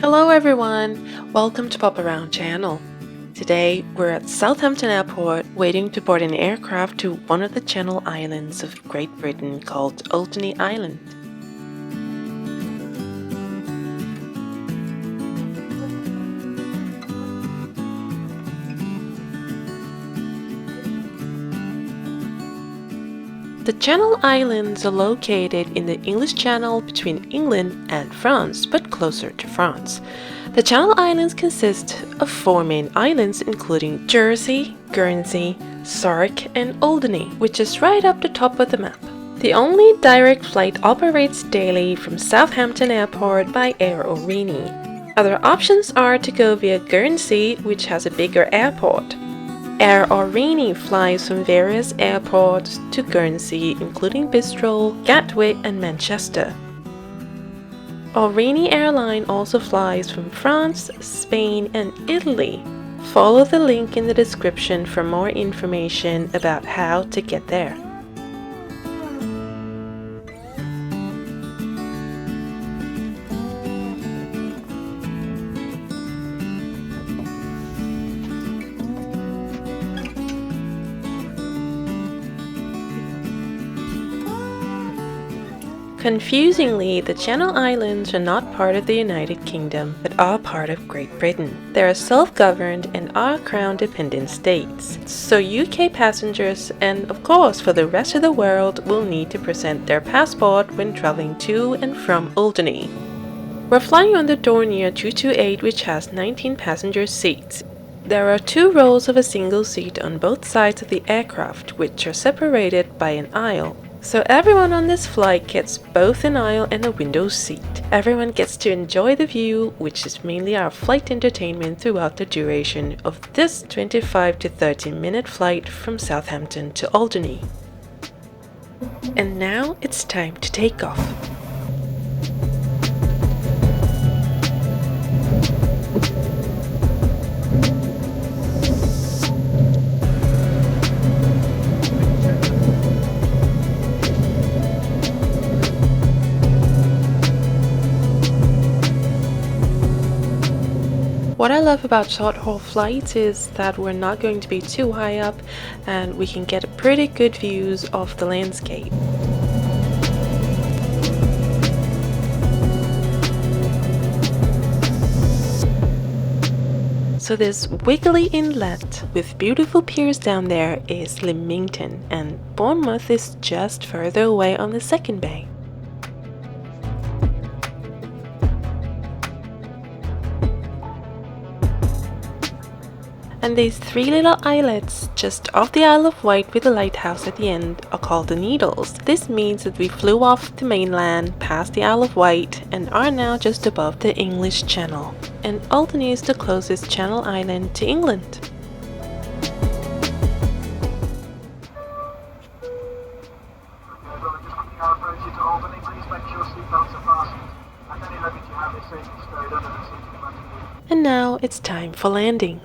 Hello everyone, welcome to Pop Around channel. Today we're at Southampton Airport waiting to board an aircraft to one of the Channel Islands of Great Britain called Alderney Island. The Channel Islands are located in the English Channel between England and France, but closer to France. The Channel Islands consist of 4 main islands including Jersey, Guernsey, Sark and Alderney, which is right up the top of the map. The only direct flight operates daily from Southampton Airport by Air Alderney. Other options are to go via Guernsey, which has a bigger airport. Air Alderney flies from various airports to Guernsey, including Bristol, Gatwick and Manchester. Alderney Airline also flies from France, Spain and Italy. Follow the link in the description for more information about how to get there. Confusingly, the Channel Islands are not part of the United Kingdom, but are part of Great Britain. They are self-governed and are crown-dependent states. So UK passengers, and of course for the rest of the world, will need to present their passport when traveling to and from Alderney. We're flying on the Dornier 228, which has 19 passenger seats. There are 2 rows of a single seat on both sides of the aircraft, which are separated by an aisle. So everyone on this flight gets both an aisle and a window seat. Everyone gets to enjoy the view, which is mainly our flight entertainment throughout the duration of this 25 to 30 minute flight from Southampton to Alderney. And now it's time to take off. What I love about short-haul flights is that we're not going to be too high up and we can get pretty good views of the landscape. So this wiggly inlet with beautiful piers down there is Leamington, and Bournemouth is just further away on the second bay. And these 3 little islets just off the Isle of Wight with a lighthouse at the end are called the Needles. This means that we flew off the mainland past the Isle of Wight and are now just above the English Channel. And Alderney is the closest Channel island to England. And now it's time for landing.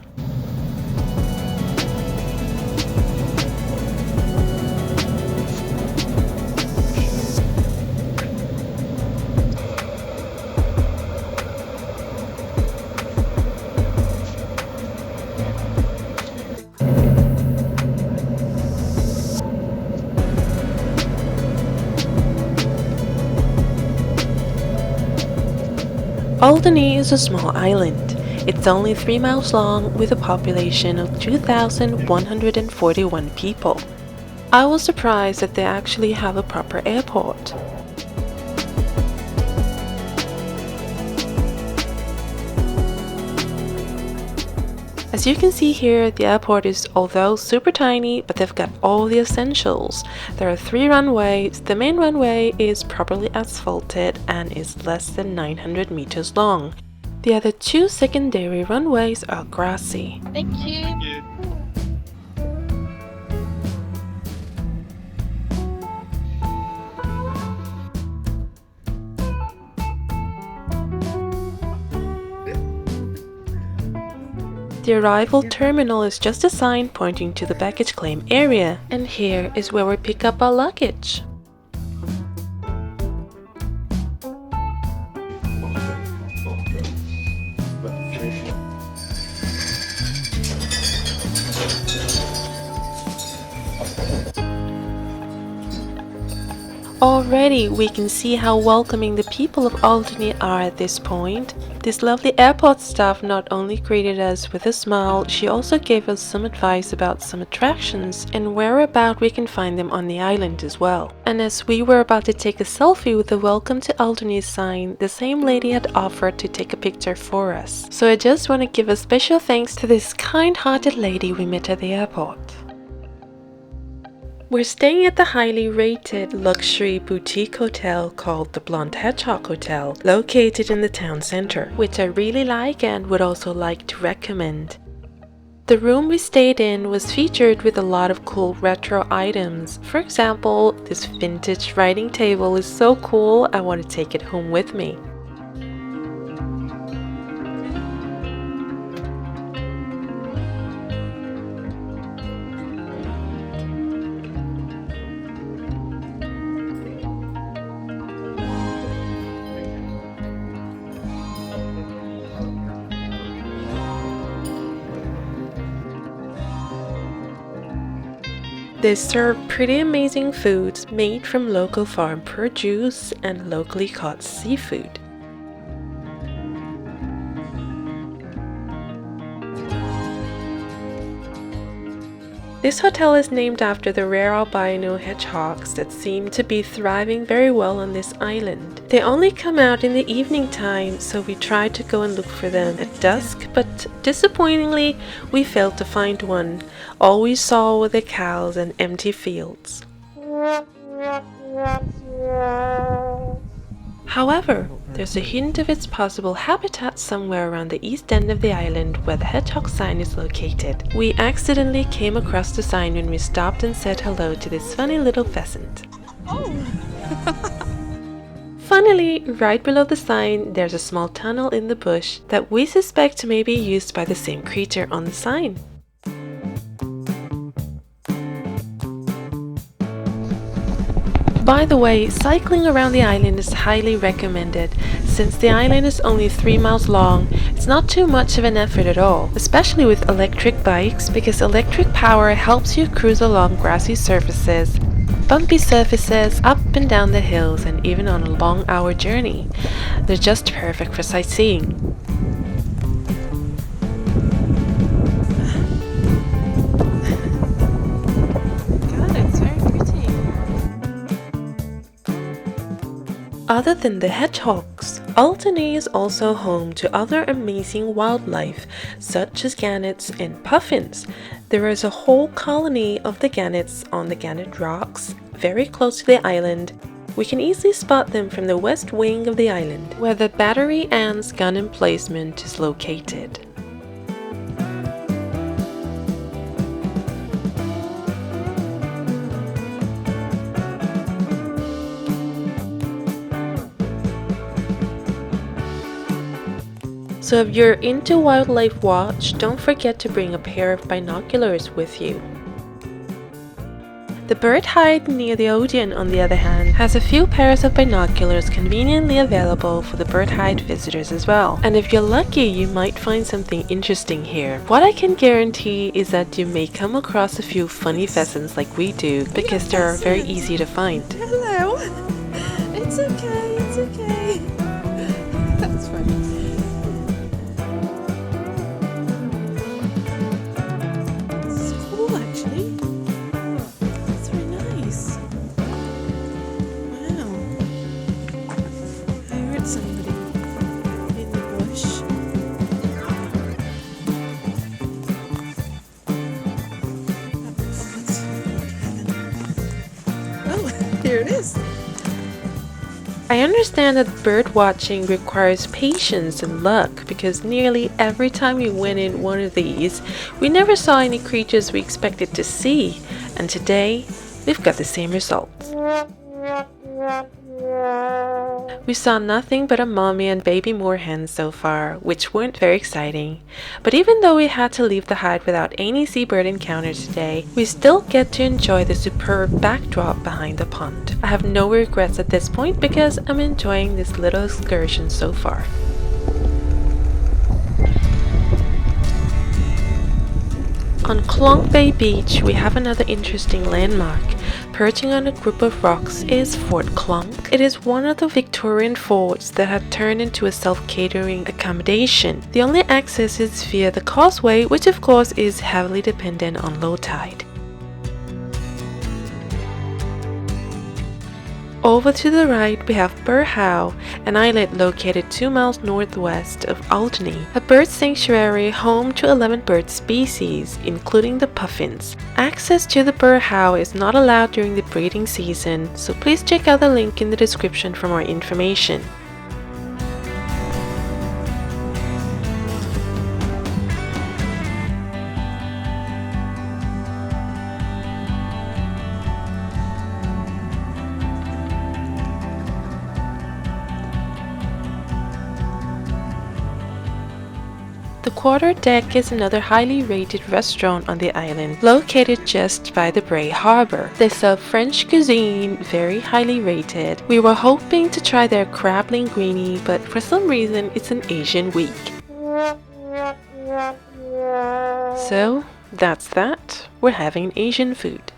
Alderney is a small island. It's only 3 miles long with a population of 2,141 people. I was surprised that they actually have a proper airport. As you can see here, the airport is although super tiny, but they've got all the essentials. There are 3 runways. The main runway is properly asphalted and is less than 900 meters long. The other 2 secondary runways are grassy. Thank you. The arrival terminal is just a sign pointing to the baggage claim area, and here is where we pick up our luggage. Already we can see how welcoming the people of Alderney are at this point. This lovely airport staff not only greeted us with a smile, she also gave us some advice about some attractions and whereabout we can find them on the island as well. And as we were about to take a selfie with the Welcome to Alderney sign, the same lady had offered to take a picture for us. So I just want to give a special thanks to this kind-hearted lady we met at the airport. We're staying at the highly rated luxury boutique hotel called the Blonde Hedgehog Hotel, located in the town center, which I really like and would also like to recommend. The room we stayed in was featured with a lot of cool retro items. For example, this vintage writing table is so cool, I want to take it home with me. They serve pretty amazing foods made from local farm produce and locally caught seafood. This hotel is named after the rare albino hedgehogs that seem to be thriving very well on this island. They only come out in the evening time, so we tried to go and look for them at dusk, but disappointingly we failed to find one. All we saw were the cows and empty fields. However, there's a hint of its possible habitat somewhere around the east end of the island where the hedgehog sign is located. We accidentally came across the sign when we stopped and said hello to this funny little pheasant. Oh! Funnily, right below the sign, there's a small tunnel in the bush that we suspect may be used by the same creature on the sign. By the way, cycling around the island is highly recommended. Since the island is only 3 miles long, it's not too much of an effort at all, especially with electric bikes, because electric power helps you cruise along grassy surfaces, bumpy surfaces, up and down the hills, and even on a long-hour journey. They're just perfect for sightseeing. Other than the hedgehogs, Alderney is also home to other amazing wildlife, such as gannets and puffins. There is a whole colony of the gannets on the Gannet Rocks, very close to the island. We can easily spot them from the west wing of the island, where the Battery Ant's gun emplacement is located. So if you're into wildlife watch, don't forget to bring a pair of binoculars with you. The bird hide near the Odeon, on the other hand, has a few pairs of binoculars conveniently available for the bird hide visitors as well. And if you're lucky, you might find something interesting here. What I can guarantee is that you may come across a few funny pheasants like we do, because they're very easy to find. Hello! It's okay, it's okay. That's funny. Here it is. I understand that bird watching requires patience and luck, because nearly every time we went in one of these, we never saw any creatures we expected to see, and today we've got the same result. We saw nothing but a mommy and baby moorhens so far, which weren't very exciting. But even though we had to leave the hide without any seabird encounters today, we still get to enjoy the superb backdrop behind the pond. I have no regrets at this point because I'm enjoying this little excursion so far. On Clonk Bay Beach, we have another interesting landmark. perching on a group of rocks is Fort Clonk. It is one of the Victorian forts that had turned into a self-catering accommodation. The only access is via the causeway, which of course is heavily dependent on low tide. Over to the right we have Burr Howe, an islet located 2 miles northwest of Alderney, a bird sanctuary home to 11 bird species, including the puffins. Access to the Burr Howe is not allowed during the breeding season, so please check out the link in the description for more information. The Quarter Deck is another highly rated restaurant on the island, located just by the Bray Harbor. They serve French cuisine, very highly rated. We were hoping to try their crab linguine, but for some reason it's an Asian week. So that's that. We're having Asian food.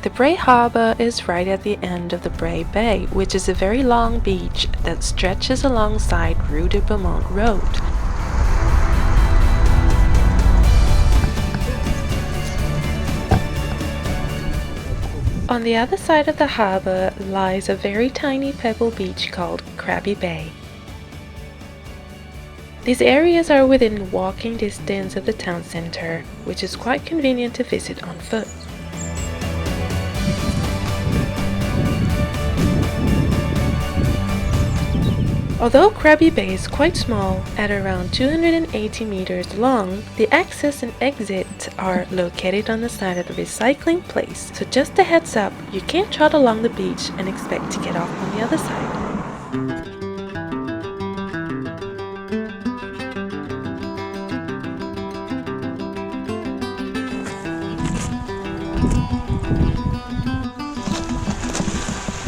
The Bray Harbor is right at the end of the Bray Bay, which is a very long beach that stretches alongside Rue de Beaumont Road. On the other side of the harbor lies a very tiny pebble beach called Krabby Bay. These areas are within walking distance of the town center, which is quite convenient to visit on foot. Although Krabby Bay is quite small, at around 280 meters long, the access and exit are located on the side of the recycling place, so just a heads up, you can't trot along the beach and expect to get off on the other side.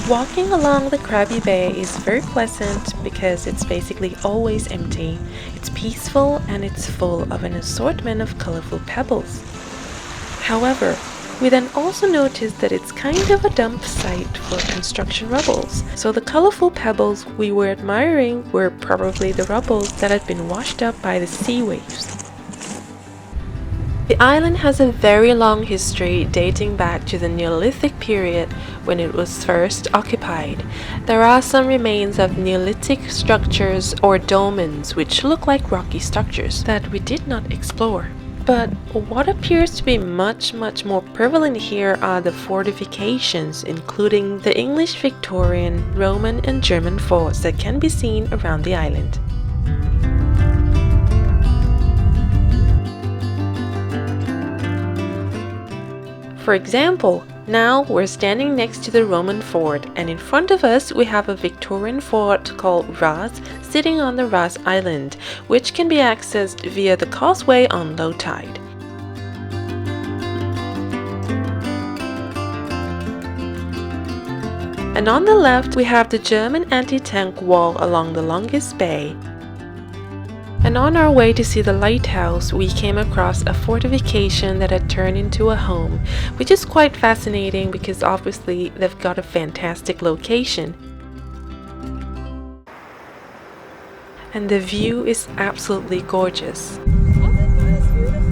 Walking along the Krabby Bay is very pleasant because it's basically always empty. It's peaceful and it's full of an assortment of colorful pebbles. However, we then also noticed that it's kind of a dump site for construction rubbles. So the colorful pebbles we were admiring were probably the rubbles that had been washed up by the sea waves. The island has a very long history dating back to the Neolithic period when it was first occupied. There are some remains of Neolithic structures or dolmens which look like rocky structures that we did not explore. But what appears to be much more prevalent here are the fortifications, including the English, Victorian, Roman and German forts that can be seen around the island. For example, now we're standing next to the Roman fort, and in front of us we have a Victorian fort called Ras sitting on the Ras Island, which can be accessed via the causeway on low tide. And on the left we have the German anti-tank wall along the longest bay. And on our way to see the lighthouse, we came across a fortification that had turned into a home, which is quite fascinating because obviously they've got a fantastic location. And the view is absolutely gorgeous. Oh my god, it's beautiful!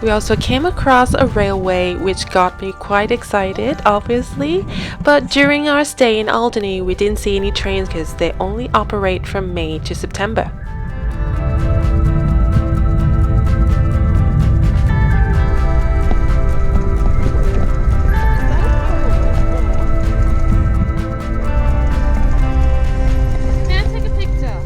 We also came across a railway which got me quite excited, obviously, but during our stay in Alderney we didn't see any trains because they only operate from May to September. Can I take a picture?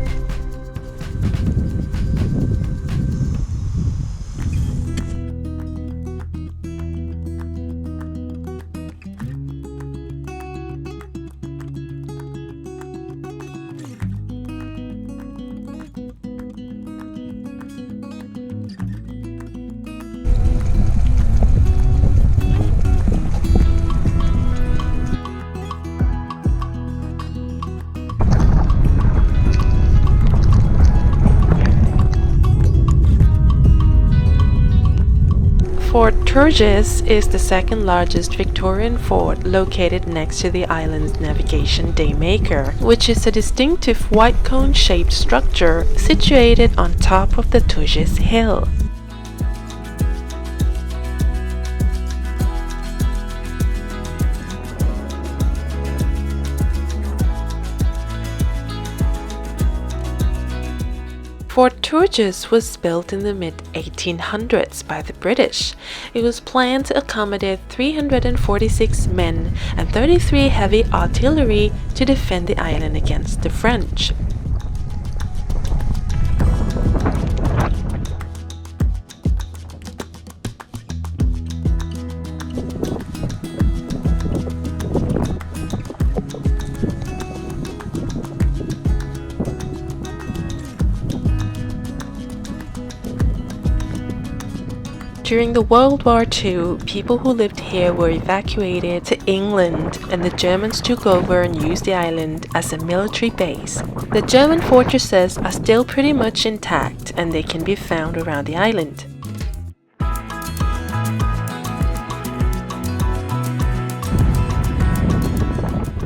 Fort Turgis is the second largest Victorian fort located next to the island's navigation daymaker, which is a distinctive white cone-shaped structure situated on top of the Turgis Hill. Fort Turgis was built in the mid-1800s by the British. It was planned to accommodate 346 men and 33 heavy artillery to defend the island against the French. During the World War II, people who lived here were evacuated to England and the Germans took over and used the island as a military base. The German fortresses are still pretty much intact and they can be found around the island.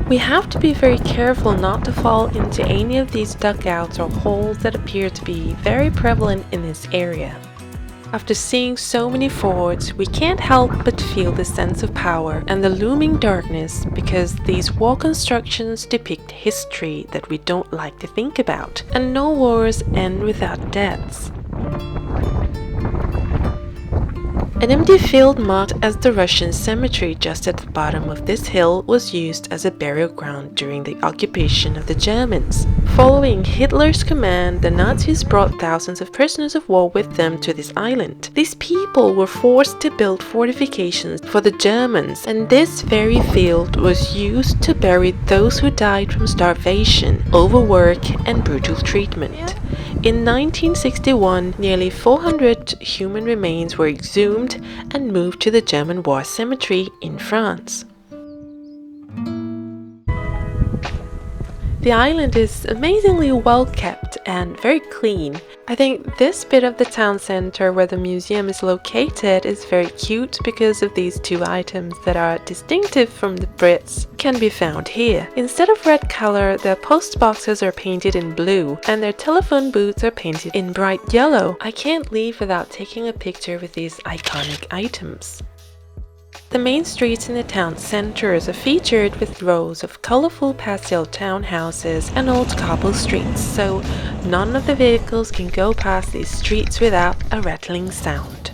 We have to be very careful not to fall into any of these dugouts or holes that appear to be very prevalent in this area. After seeing so many forts, we can't help but feel the sense of power and the looming darkness because these wall constructions depict history that we don't like to think about, and no wars end without deaths. An empty field marked as the Russian cemetery just at the bottom of this hill was used as a burial ground during the occupation of the Germans. Following Hitler's command, the Nazis brought thousands of prisoners of war with them to this island. These people were forced to build fortifications for the Germans, and this very field was used to bury those who died from starvation, overwork, and brutal treatment. In 1961, nearly 400 human remains were exhumed and moved to the German War Cemetery in France. The island is amazingly well kept and very clean. I think this bit of the town center where the museum is located is very cute because of these two items that are distinctive from the Brits can be found here. Instead of red color, their post boxes are painted in blue and their telephone booths are painted in bright yellow. I can't leave without taking a picture with these iconic items. The main streets in the town centers are featured with rows of colorful pastel townhouses and old cobble streets, so none of the vehicles can go past these streets without a rattling sound.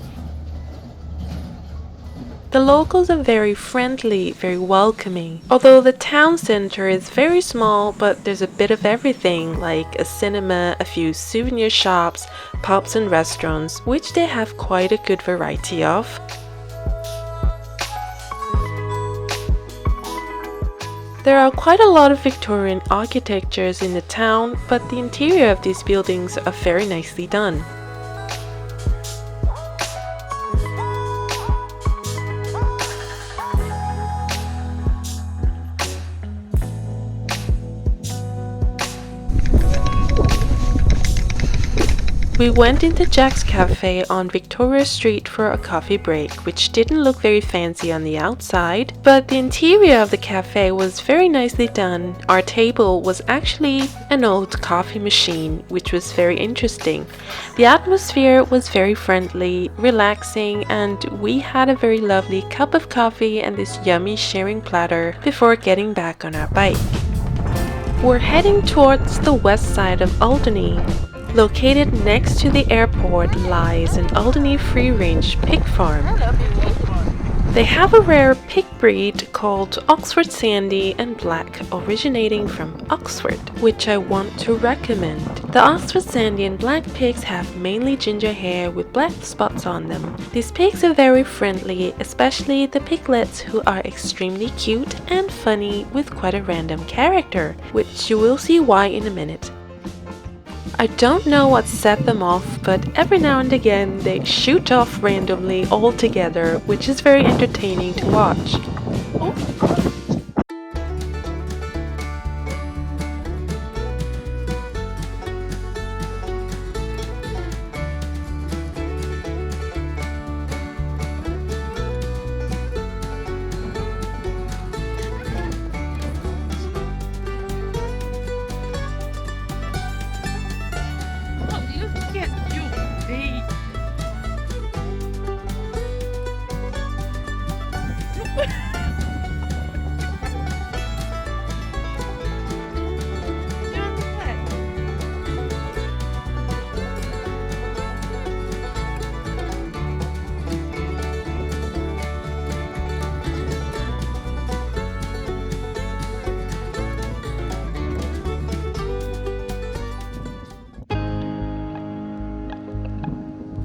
The locals are very friendly, very welcoming. Although the town center is very small, but there's a bit of everything like a cinema, a few souvenir shops, pubs and restaurants, which they have quite a good variety of. There are quite a lot of Victorian architectures in the town, but the interior of these buildings are very nicely done. We went into Jack's Cafe on Victoria Street for a coffee break, which didn't look very fancy on the outside, but the interior of the cafe was very nicely done. Our table was actually an old coffee machine, which was very interesting. The atmosphere was very friendly, relaxing, and we had a very lovely cup of coffee and this yummy sharing platter before getting back on our bike. We're heading towards the west side of Alderney. Located next to the airport lies an Alderney free-range pig farm. They have a rare pig breed called Oxford Sandy and Black originating from Oxford, which I want to recommend. The Oxford Sandy and Black pigs have mainly ginger hair with black spots on them. These pigs are very friendly, especially the piglets, who are extremely cute and funny with quite a random character, which you will see why in a minute. I don't know what set them off, but every now and again they shoot off randomly all together, which is very entertaining to watch.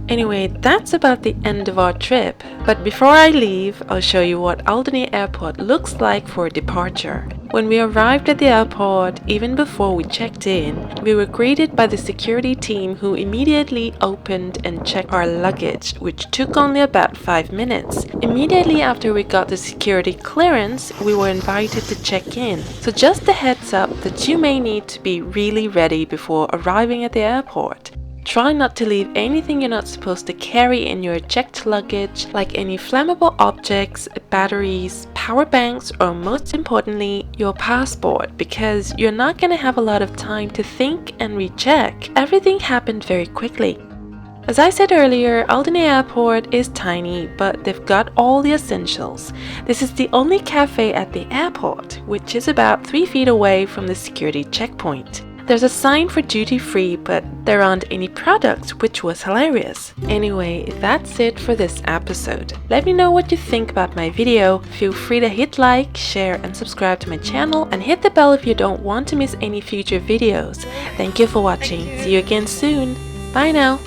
Anyway, that's about the end of our trip, but before I leave, I'll show you what Alderney Airport looks like for departure. When we arrived at the airport, even before we checked in, we were greeted by the security team who immediately opened and checked our luggage, which took only about 5 minutes. Immediately after we got the security clearance, we were invited to check in. So just a heads up that you may need to be really ready before arriving at the airport. Try not to leave anything you're not supposed to carry in your checked luggage, like any flammable objects, batteries, power banks, or most importantly, your passport, because you're not going to have a lot of time to think and recheck. Everything happened very quickly. As I said earlier, Alderney Airport is tiny, but they've got all the essentials. This is the only cafe at the airport, which is about 3 feet away from the security checkpoint. There's a sign for duty free, but there aren't any products, which was hilarious. Anyway, that's it for this episode. Let me know what you think about my video. Feel free to hit like, share and subscribe to my channel, and hit the bell if you don't want to miss any future videos. Thank you for watching. See you again soon. Bye now.